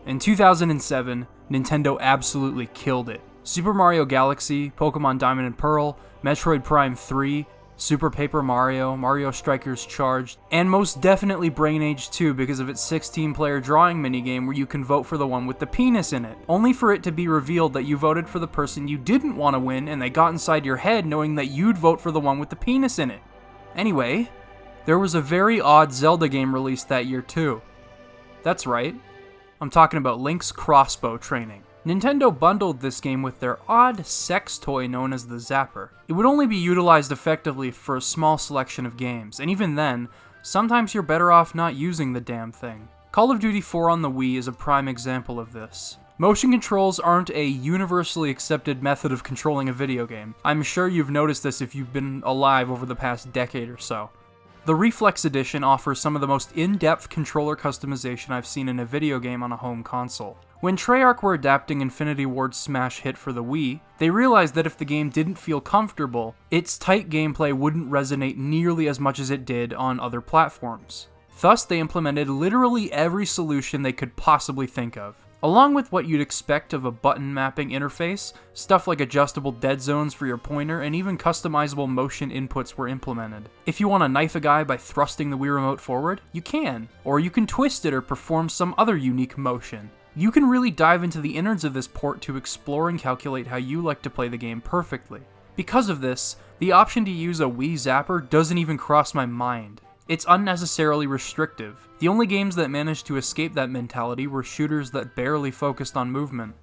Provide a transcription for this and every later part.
In 2007, Nintendo absolutely killed it. Super Mario Galaxy, Pokemon Diamond and Pearl, Metroid Prime 3, Super Paper Mario, Mario Strikers Charged, and most definitely Brain Age 2 because of its 16-player drawing minigame where you can vote for the one with the penis in it, only for it to be revealed that you voted for the person you didn't want to win and they got inside your head knowing that you'd vote for the one with the penis in it. Anyway, there was a very odd Zelda game released that year too. That's right, I'm talking about Link's Crossbow Training. Nintendo bundled this game with their odd sex toy known as the Zapper. It would only be utilized effectively for a small selection of games, and even then, sometimes you're better off not using the damn thing. Call of Duty 4 on the Wii is a prime example of this. Motion controls aren't a universally accepted method of controlling a video game. I'm sure you've noticed this if you've been alive over the past decade or so. The Reflex edition offers some of the most in-depth controller customization I've seen in a video game on a home console. When Treyarch were adapting Infinity Ward's smash hit for the Wii, they realized that if the game didn't feel comfortable, its tight gameplay wouldn't resonate nearly as much as it did on other platforms. Thus, they implemented literally every solution they could possibly think of. Along with what you'd expect of a button mapping interface, stuff like adjustable dead zones for your pointer and even customizable motion inputs were implemented. If you want to knife a guy by thrusting the Wii Remote forward, you can. Or you can twist it or perform some other unique motion. You can really dive into the innards of this port to explore and calculate how you like to play the game perfectly. Because of this, the option to use a Wii Zapper doesn't even cross my mind. It's unnecessarily restrictive. The only games that managed to escape that mentality were shooters that barely focused on movement.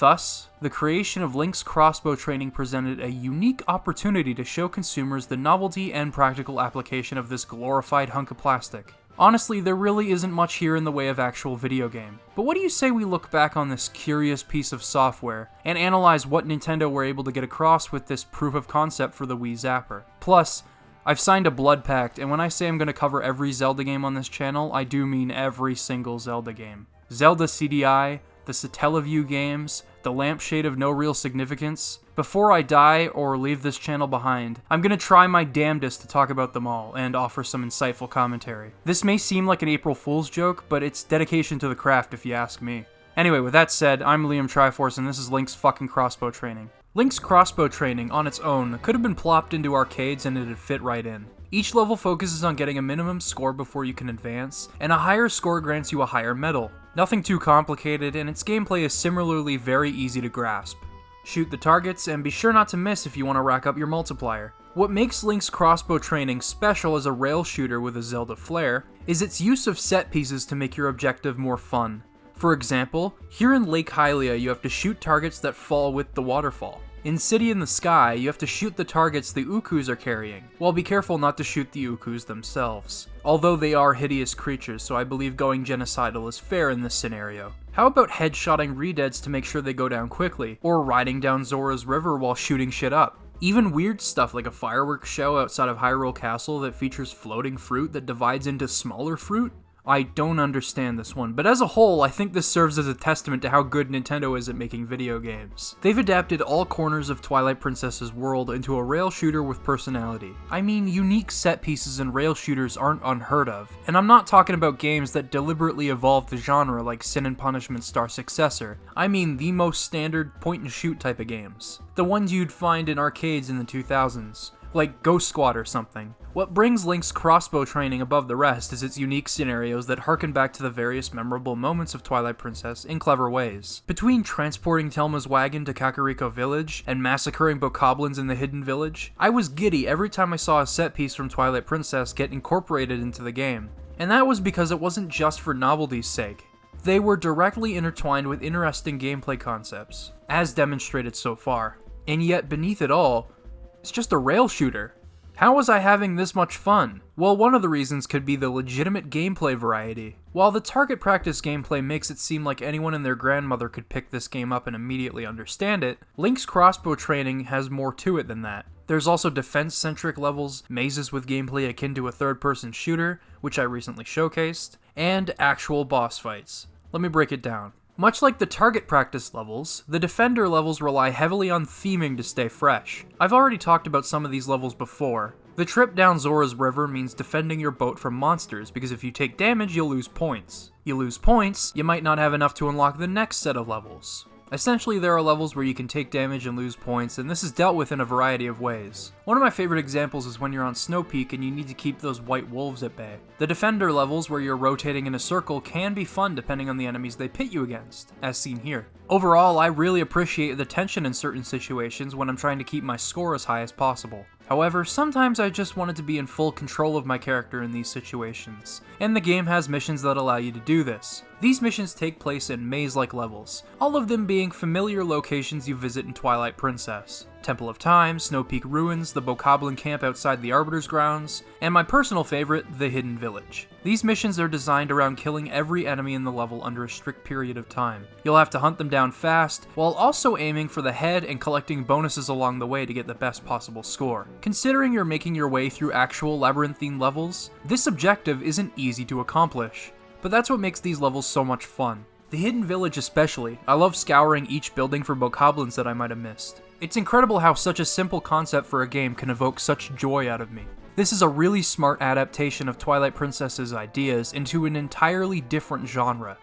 Thus, the creation of Link's Crossbow Training presented a unique opportunity to show consumers the novelty and practical application of this glorified hunk of plastic. Honestly, there really isn't much here in the way of actual video game. But what do you say we look back on this curious piece of software and analyze what Nintendo were able to get across with this proof of concept for the Wii Zapper? Plus, I've signed a blood pact, and when I say I'm going to cover every Zelda game on this channel, I do mean every single Zelda game. Zelda CDI, the Satellaview games, the Lampshade of No Real Significance. Before I die or leave this channel behind, I'm going to try my damnedest to talk about them all and offer some insightful commentary. This may seem like an April Fool's joke, but it's dedication to the craft if you ask me. Anyway, with that said, I'm Liam Triforce and this is Link's fucking Crossbow Training. Link's Crossbow Training, on its own, could have been plopped into arcades and it'd fit right in. Each level focuses on getting a minimum score before you can advance, and a higher score grants you a higher medal. Nothing too complicated, and its gameplay is similarly very easy to grasp. Shoot the targets, and be sure not to miss if you want to rack up your multiplier. What makes Link's Crossbow Training special as a rail shooter with a Zelda flair is its use of set pieces to make your objective more fun. For example, here in Lake Hylia you have to shoot targets that fall with the waterfall. In City in the Sky, you have to shoot the targets the Ukus are carrying, while be careful not to shoot the Ukus themselves. Although they are hideous creatures, so I believe going genocidal is fair in this scenario. How about headshotting Redeads to make sure they go down quickly, or riding down Zora's River while shooting shit up? Even weird stuff like a fireworks show outside of Hyrule Castle that features floating fruit that divides into smaller fruit? I don't understand this one, but as a whole, I think this serves as a testament to how good Nintendo is at making video games. They've adapted all corners of Twilight Princess's world into a rail shooter with personality. I mean, unique set pieces in rail shooters aren't unheard of, and I'm not talking about games that deliberately evolved the genre like Sin and Punishment's star successor. I mean the most standard point-and-shoot type of games. The ones you'd find in arcades in the 2000s. Like Ghost Squad or something. What brings Link's Crossbow Training above the rest is its unique scenarios that harken back to the various memorable moments of Twilight Princess in clever ways. Between transporting Telma's wagon to Kakariko Village and massacring bokoblins in the Hidden Village, I was giddy every time I saw a set piece from Twilight Princess get incorporated into the game. And that was because it wasn't just for novelty's sake. They were directly intertwined with interesting gameplay concepts, as demonstrated so far. And yet beneath it all, it's just a rail shooter. How was I having this much fun? Well, one of the reasons could be the legitimate gameplay variety. While the target practice gameplay makes it seem like anyone and their grandmother could pick this game up and immediately understand it, Link's Crossbow Training has more to it than that. There's also defense-centric levels, mazes with gameplay akin to a third-person shooter, which I recently showcased, and actual boss fights. Let me break it down. Much like the target practice levels, the defender levels rely heavily on theming to stay fresh. I've already talked about some of these levels before. The trip down Zora's River means defending your boat from monsters, because if you take damage, you'll lose points. You lose points, you might not have enough to unlock the next set of levels. Essentially, there are levels where you can take damage and lose points, and this is dealt with in a variety of ways. One of my favorite examples is when you're on Snow Peak and you need to keep those white wolves at bay. The defender levels, where you're rotating in a circle, can be fun depending on the enemies they pit you against, as seen here. Overall, I really appreciate the tension in certain situations when I'm trying to keep my score as high as possible. However, sometimes I just wanted to be in full control of my character in these situations, and the game has missions that allow you to do this. These missions take place in maze-like levels, all of them being familiar locations you visit in Twilight Princess. Temple of Time, Snow Peak Ruins, the Bokoblin camp outside the Arbiter's grounds, and my personal favorite, the Hidden Village. These missions are designed around killing every enemy in the level under a strict period of time. You'll have to hunt them down fast, while also aiming for the head and collecting bonuses along the way to get the best possible score. Considering you're making your way through actual labyrinthine levels, this objective isn't easy to accomplish, but that's what makes these levels so much fun. The Hidden Village especially, I love scouring each building for bokoblins that I might have missed. It's incredible how such a simple concept for a game can evoke such joy out of me. This is a really smart adaptation of Twilight Princess's ideas into an entirely different genre.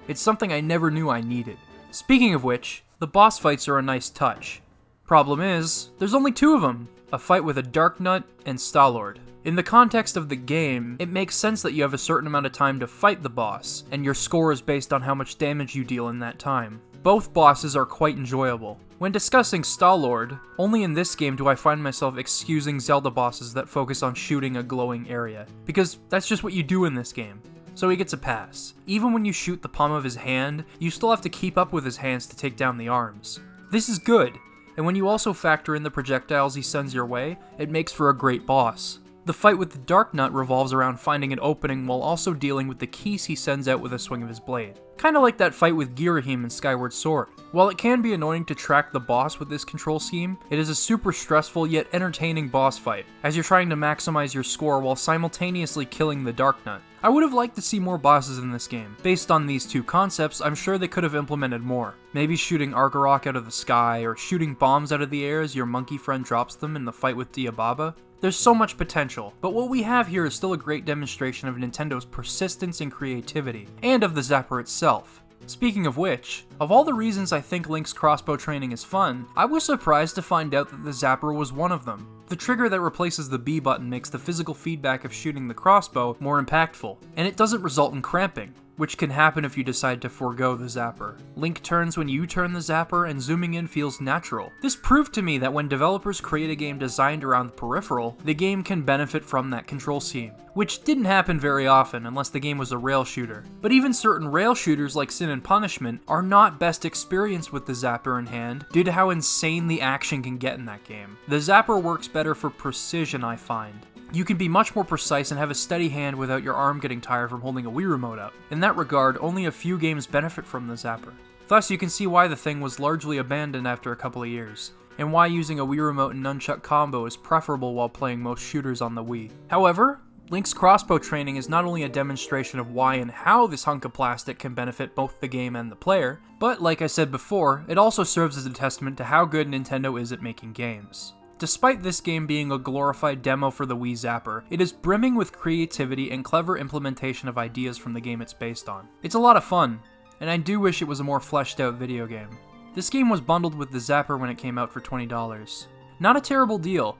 It's something I never knew I needed. Speaking of which, the boss fights are a nice touch. Problem is, there's only two of them, a fight with a Darknut and Star-Lord. In the context of the game, it makes sense that you have a certain amount of time to fight the boss, and your score is based on how much damage you deal in that time. Both bosses are quite enjoyable. When discussing Star-Lord, only in this game do I find myself excusing Zelda bosses that focus on shooting a glowing area, because that's just what you do in this game. So he gets a pass. Even when you shoot the palm of his hand, you still have to keep up with his hands to take down the arms. This is good, and when you also factor in the projectiles he sends your way, it makes for a great boss. The fight with the Darknut revolves around finding an opening while also dealing with the keys he sends out with a swing of his blade. Kinda like that fight with Girahim in Skyward Sword. While it can be annoying to track the boss with this control scheme, it is a super stressful yet entertaining boss fight, as you're trying to maximize your score while simultaneously killing the Darknut. I would have liked to see more bosses in this game. Based on these two concepts, I'm sure they could have implemented more. Maybe shooting Argarok out of the sky, or shooting bombs out of the air as your monkey friend drops them in the fight with Diababa. There's so much potential, but what we have here is still a great demonstration of Nintendo's persistence and creativity, and of the Zapper itself. Speaking of which, of all the reasons I think Link's crossbow training is fun, I was surprised to find out that the Zapper was one of them. The trigger that replaces the B button makes the physical feedback of shooting the crossbow more impactful, and it doesn't result in cramping, which can happen if you decide to forego the Zapper. Link turns when you turn the Zapper, and zooming in feels natural. This proved to me that when developers create a game designed around the peripheral, the game can benefit from that control scheme, which didn't happen very often unless the game was a rail shooter. But even certain rail shooters like Sin and Punishment are not best experienced with the Zapper in hand due to how insane the action can get in that game. The Zapper works better for precision, I find. You can be much more precise and have a steady hand without your arm getting tired from holding a Wii remote up. In that regard, only a few games benefit from the Zapper. Thus, you can see why the thing was largely abandoned after a couple of years, and why using a Wii remote and nunchuck combo is preferable while playing most shooters on the Wii. However, Link's crossbow training is not only a demonstration of why and how this hunk of plastic can benefit both the game and the player, but like I said before, it also serves as a testament to how good Nintendo is at making games. Despite this game being a glorified demo for the Wii Zapper, it is brimming with creativity and clever implementation of ideas from the game it's based on. It's a lot of fun, and I do wish it was a more fleshed out video game. This game was bundled with the Zapper when it came out for $20. Not a terrible deal,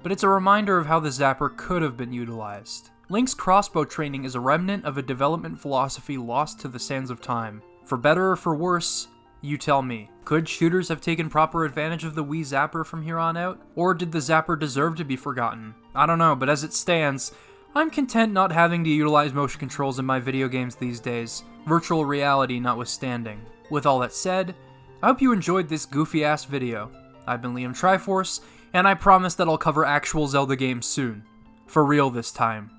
but it's a reminder of how the Zapper could have been utilized. Link's crossbow training is a remnant of a development philosophy lost to the sands of time. For better or for worse, you tell me. Could shooters have taken proper advantage of the Wii Zapper from here on out? Or did the Zapper deserve to be forgotten? I don't know, but as it stands, I'm content not having to utilize motion controls in my video games these days, virtual reality notwithstanding. With all that said, I hope you enjoyed this goofy-ass video. I've been Liam Triforce, and I promise that I'll cover actual Zelda games soon. For real this time.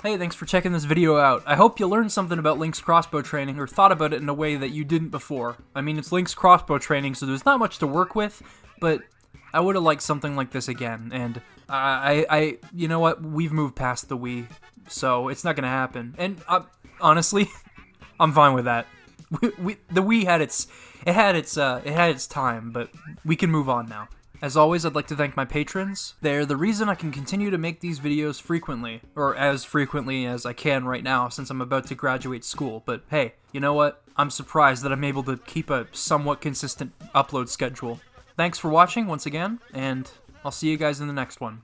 Hey, thanks for checking this video out. I hope you learned something about Link's crossbow training, or thought about it in a way that you didn't before. I mean, it's Link's crossbow training, so there's not much to work with, but I would have liked something like this again, and you know what? We've moved past the Wii, so it's not gonna happen. And honestly, I'm fine with that. the Wii had its time, but we can move on now. As always, I'd like to thank my patrons. They're the reason I can continue to make these videos frequently, or as frequently as I can right now since I'm about to graduate school. But hey, you know what? I'm surprised that I'm able to keep a somewhat consistent upload schedule. Thanks for watching once again, and I'll see you guys in the next one.